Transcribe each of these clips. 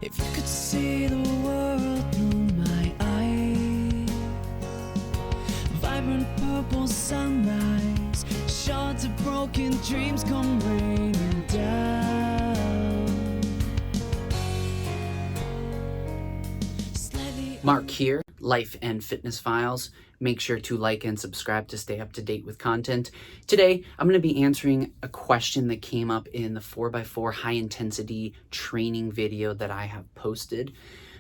If you could see the world through my eyes, vibrant purple sunrise, shards of broken dreams come raining down. Mark here, Life and Fitness Files. Make sure to like and subscribe to stay up to date with content. Today, I'm going to be answering a question that came up in the 4x4 high intensity training video that I have posted.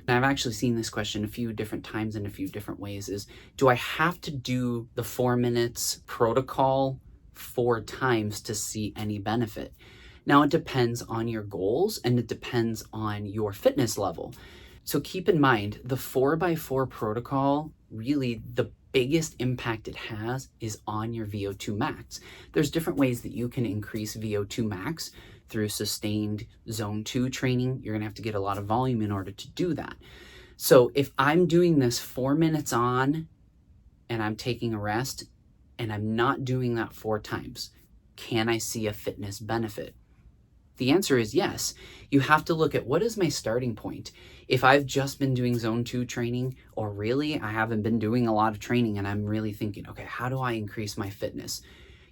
Now, I've actually seen this question a few different times in a few different ways is, do I have to do the 4 minutes protocol 4 times to see any benefit? Now, it depends on your goals and it depends on your fitness level. So keep in mind, the 4x4 protocol, really the biggest impact it has is on your VO2 max. There's different ways that you can increase VO2 max through sustained zone 2 training. You're gonna have to get a lot of volume in order to do that. So if I'm doing this 4 minutes on and I'm taking a rest and I'm not doing that 4 times, can I see a fitness benefit? The answer is yes. You have to look at what is my starting point. If I've just been doing zone 2 training, or really I haven't been doing a lot of training and I'm really thinking, okay, how do I increase my fitness?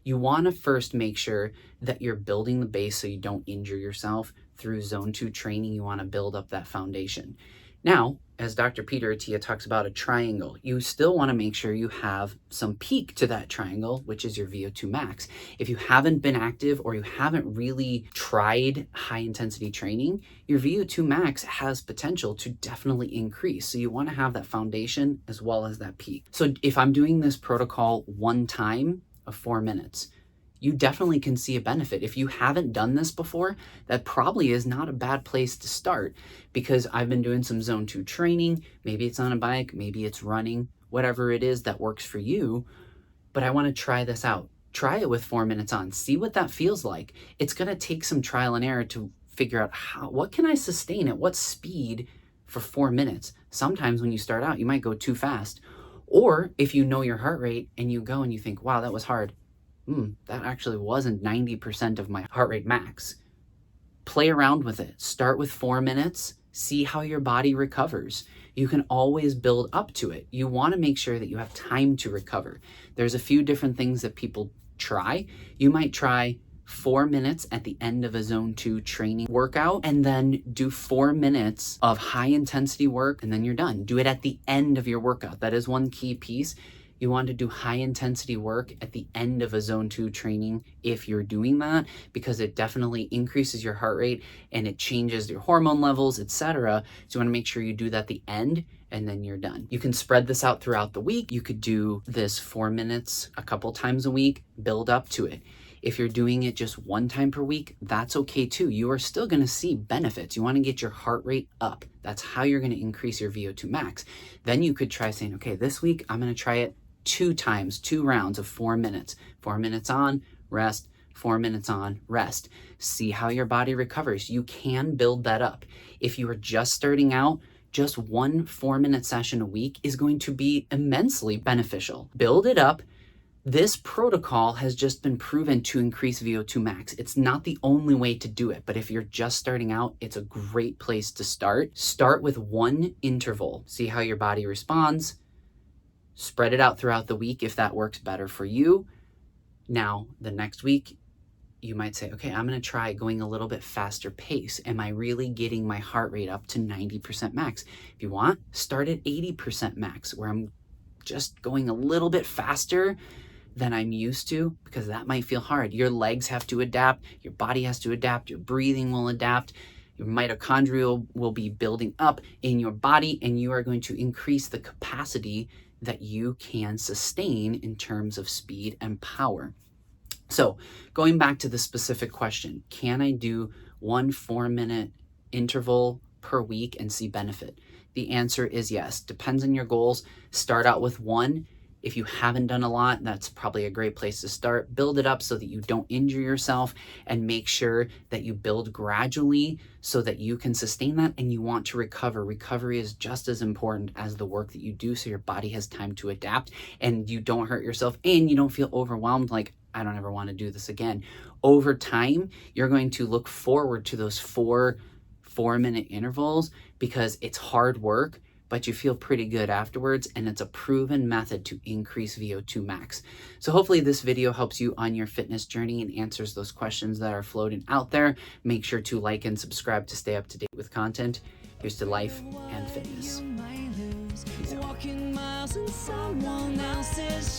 You want to first make sure that you're building the base so you don't injure yourself through zone 2 training. You want to build up that foundation. Now, as Dr. Peter Attia talks about a triangle, you still want to make sure you have some peak to that triangle, which is your VO2 max. If you haven't been active or you haven't really tried high intensity training, your VO2 max has potential to definitely increase. So you want to have that foundation as well as that peak. So if I'm doing this protocol 1 time of 4 minutes, you definitely can see a benefit. If you haven't done this before, that probably is not a bad place to start, because I've been doing some zone 2 training. Maybe it's on a bike, maybe it's running, whatever it is that works for you. But I want to try this out. Try it with 4 minutes on. See what that feels like. It's going to take some trial and error to figure out what can I sustain at what speed for 4 minutes. Sometimes when you start out, you might go too fast. Or if you know your heart rate and you go and you think, wow, that was hard. That actually wasn't 90% of my heart rate max. Play around with it. Start with 4 minutes. See how your body recovers. You can always build up to it. You want to make sure that you have time to recover. There's a few different things that people try. You might try 4 minutes at the end of a zone 2 training workout and then do 4 minutes of high intensity work and then you're done. Do it at the end of your workout. That is one key piece. You want to do high intensity work at the end of a zone 2 training if you're doing that, because it definitely increases your heart rate and it changes your hormone levels, etc. So you want to make sure you do that at the end and then you're done. You can spread this out throughout the week. You could do this 4 minutes a couple times a week, build up to it. If you're doing it just 1 time per week, that's okay too. You are still going to see benefits. You want to get your heart rate up. That's how you're going to increase your VO2 max. Then you could try saying, okay, this week I'm going to try it 2 times, 2 rounds of 4 minutes. 4 minutes on, rest, 4 minutes on, rest. See how your body recovers. You can build that up. If you are just starting out, just 1 4-minute session a week is going to be immensely beneficial. Build it up. This protocol has just been proven to increase VO2 max. It's not the only way to do it, but if you're just starting out, it's a great place to start. Start with 1 interval. See how your body responds. Spread it out throughout the week if that works better for you. Now, the next week, you might say, okay, I'm going to try going a little bit faster pace. Am I really getting my heart rate up to 90% max? If you want, start at 80% max, where I'm just going a little bit faster than I'm used to, because that might feel hard. Your legs have to adapt, your body has to adapt, your breathing will adapt. Your mitochondria will be building up in your body, and you are going to increase the capacity that you can sustain in terms of speed and power. So going back to the specific question, can I do 1 4-minute interval per week and see benefit? The answer is yes. Depends on your goals. Start out with 1. If you haven't done a lot, that's probably a great place to start. Build it up so that you don't injure yourself, and make sure that you build gradually so that you can sustain that and you want to recover. Recovery is just as important as the work that you do, so your body has time to adapt and you don't hurt yourself and you don't feel overwhelmed like, I don't ever want to do this again. Over time, you're going to look forward to those 4 4-minute intervals because it's hard work, but you feel pretty good afterwards, and it's a proven method to increase VO2 max. So hopefully this video helps you on your fitness journey and answers those questions that are floating out there. Make sure to like and subscribe to stay up to date with content. Here's to life and fitness. Walking miles in someone else's